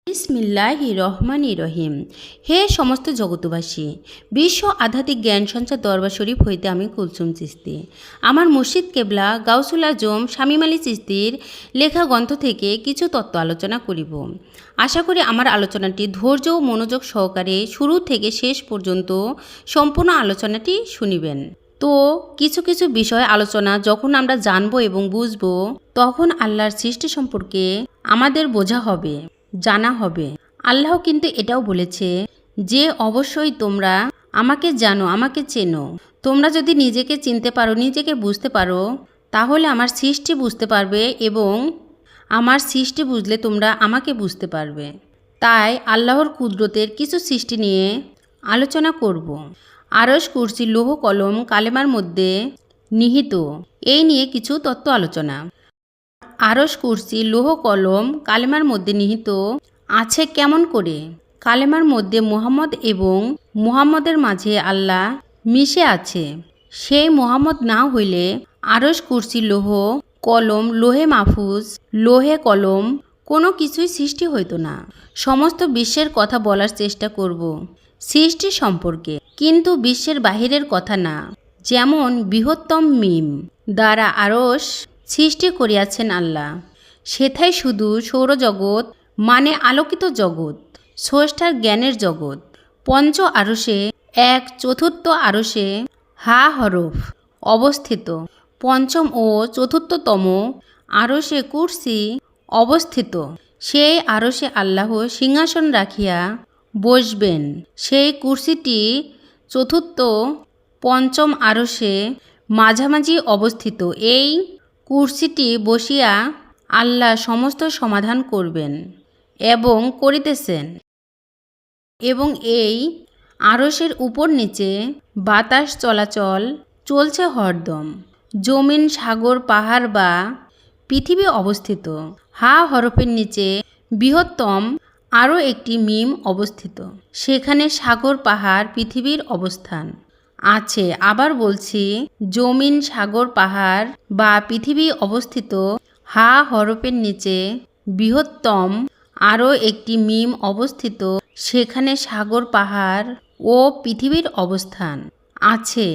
বিসমিল্লাহির রহমানির রহিম। হে সমস্ত জগতবাসী, বিশ্ব আধ্যাত্মিক জ্ঞান সঞ্চার দরবার শরীফ হইতে আমি কুলসুম চিস্তি আমার মুর্শিদ কেবলা গাউসুল আজম শামীম আলী চিস্তির লেখা গ্রন্থ থেকে কিছু তত্ত্ব আলোচনা করিব। আশা করি আমার আলোচনাটি ধৈর্য ও মনোযোগ সহকারে শুরু থেকে শেষ পর্যন্ত সম্পূর্ণ আলোচনাটি শুনিবেন। তো কিছু কিছু বিষয় আলোচনা যখন আমরা জানব এবং বুঝব, তখন আল্লাহর সৃষ্টি সম্পর্কে আমাদের বোঝা হবে, জানা হবে। আল্লাহ কিন্তু এটাও বলেছে যে অবশ্যই তোমরা আমাকে জানো, আমাকে চেনো। তোমরা যদি নিজেকে চিনতে পারো, নিজেকে বুঝতে পারো, তাহলে আমার সৃষ্টি বুঝতে পারবে এবং আমার সৃষ্টি বুঝলে তোমরা আমাকে বুঝতে পারবে। তাই আল্লাহর কুদরতের কিছু সৃষ্টি নিয়ে আলোচনা করব। আরশ, কুরসি, লৌহ কলম কালেমার মধ্যে নিহিত, এই নিয়ে কিছু তত্ত্ব আলোচনা। আরশ, কুরসি, লৌহ কলম কালেমার মধ্যে নিহিত আছে কেমন করে? কালেমার মধ্যে মুহাম্মদ এবং মুহাম্মদের মাঝে আল্লাহ মিশে আছে। সেই মুহাম্মদ না হইলে আরশ, কুরসি, লৌহ কলম, লোহে মাহফুজ, লোহে কলম কোনো কিছুই সৃষ্টি হইতো না। সমস্ত বিশ্বের কথা বলার চেষ্টা করব সৃষ্টি সম্পর্কে, কিন্তু বিশ্বের বাহিরের কথা না। যেমন বৃহত্তম মিম দ্বারা আরশ সৃষ্টি করিয়াছেন আল্লাহ, সেথায় শুধু সৌরজগৎ মানে আলোকিত জগৎ, স্রষ্টার জ্ঞানের জগৎ। পঞ্চ আরশে এক চতুর্থ আরশে হা হরফ অবস্থিত, পঞ্চম ও চতুর্থতম আরশে কুরসি অবস্থিত। সেই আরশে আল্লাহ সিংহাসন রাখিয়া বসবেন। সেই কুরসিটি চতুর্থ পঞ্চম আরশে মাঝামাঝি অবস্থিত। এই কুরসিটি বসিয়া আল্লাহ সমস্ত সমাধান করবেন এবং করিতেছেন। এবং এই আরশের উপর নিচে বাতাস চলাচল চলছে হরদম। জমিন, সাগর, পাহাড় বা পৃথিবী অবস্থিত। হা হরফের নিচে বৃহত্তম আরও একটি মিম অবস্থিত, সেখানে সাগর, পাহাড়, পৃথিবীর অবস্থান আছে। আবার বলছি, জমিন, সাগর, পাহাড় বা পৃথিবী অবস্থিত। হা হরফের নিচে বৃহত্তম আরও একটি মিম অবস্থিত, সেখানে সাগর, পাহাড় ও পৃথিবীর অবস্থান আছে,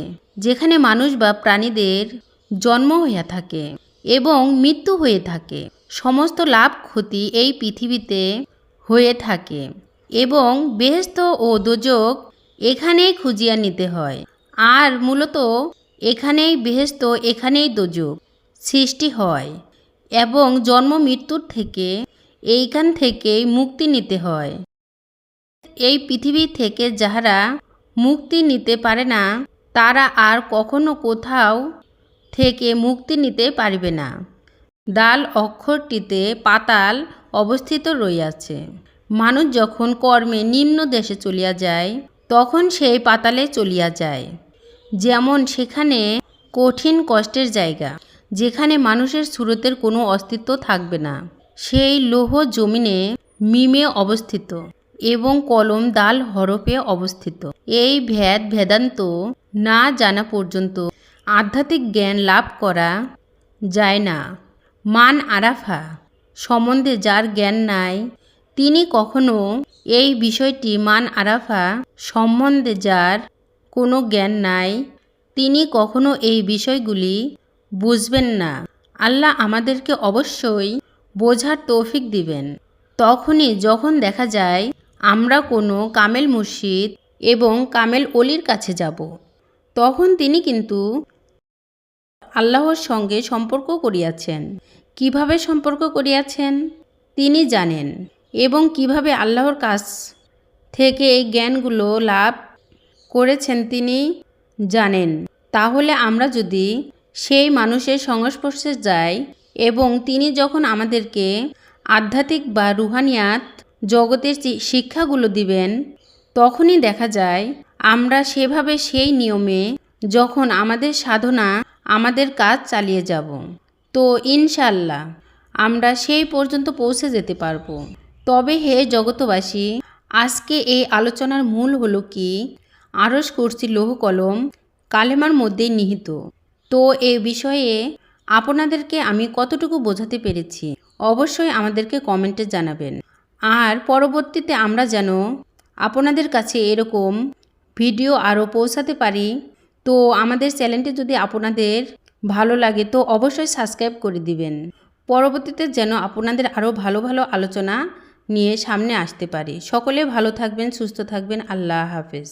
যেখানে মানুষ বা প্রাণীদের জন্ম হইয়া থাকে এবং মৃত্যু হয়ে থাকে। সমস্ত লাভ ক্ষতি এই পৃথিবীতে হয়ে থাকে এবং বেহেশত ও দোজখ এখানেই খুঁজিয়া নিতে হয়। আর মূলত এখানেই বেহেশত, এখানেই দোজখ সৃষ্টি হয় এবং জন্ম মৃত্যুর থেকে এইখান থেকেই মুক্তি নিতে হয়। এই পৃথিবী থেকে যাহারা মুক্তি নিতে পারে না, তারা আর কখনো কোথাও থেকে মুক্তি নিতে পারিবে না। দাল অক্ষরটিতে পাতাল অবস্থিত রইয়াছে। মানুষ যখন কর্মে নিম্ন দেশে চলিয়া যায়, তখন সেই পাতালে চলিয়া যায়। যেমন সেখানে কঠিন কষ্টের জায়গা, যেখানে মানুষের সুরতের কোনো অস্তিত্ব থাকবে না। সেই লৌহ জমিনে মিমে অবস্থিত এবং কলম দাল হরফে অবস্থিত। এই ভেদান্ত না জানা পর্যন্ত আধ্যাত্মিক জ্ঞান লাভ করা যায় না। মান আরাফা সম্বন্ধে যার জ্ঞান নাই, তিনি কখনো এই বিষয়টি, মান আরাফা সম্বন্ধে যার কোনো জ্ঞান নাই, তিনি কখনো এই বিষয়গুলি বুঝবেন না। আল্লাহ আমাদেরকে অবশ্যই বোঝার তৌফিক দিবেন। তখনই যখন দেখা যায় আমরা কোনো কামেল মুর্শিদ এবং কামেল অলির কাছে যাব, তখন তিনি কিন্তু আল্লাহর সঙ্গে সম্পর্ক করিয়াছেন। কিভাবে সম্পর্ক করিয়াছেন তিনি জানেন, এবং কিভাবে আল্লাহর কাছ থেকে এই জ্ঞানগুলো লাভ করেছেন তিনি জানেন। তাহলে আমরা যদি সেই মানুষের সংস্পর্শে যাই এবং তিনি যখন আমাদেরকে আধ্যাত্মিক বা রুহানিয়াত জগতের শিক্ষাগুলো দিবেন, তখনই দেখা যায় আমরা সেভাবে সেই নিয়মে যখন আমাদের সাধনা, আমাদের কাজ চালিয়ে যাব, তো ইনশাল্লাহ আমরা সেই পর্যন্ত পৌঁছে যেতে পারব। তবে হে জগতবাসী, আজকে এই আলোচনার মূল হলো কি? আরশ, কুরসি, লৌহ কলম কালেমার মধ্যেই নিহিত। তো এই বিষয়ে আপনাদেরকে আমি কতটুকু বোঝাতে পেরেছি অবশ্যই আমাদেরকে কমেন্টে জানাবেন। আর পরবর্তীতে আমরা যেন আপনাদের কাছে এরকম ভিডিও আরও পৌঁছাতে পারি। তো আমাদের চ্যানেলটি যদি আপনাদের ভালো লাগে তো অবশ্যই সাবস্ক্রাইব করে দিবেন। পরবর্তীতে যেন আপনাদের আরও ভালো ভালো আলোচনা নিয়ে সামনে আসতে পারি। সকলে ভালো থাকবেন, সুস্থ থাকবেন। আল্লাহ হাফেজ।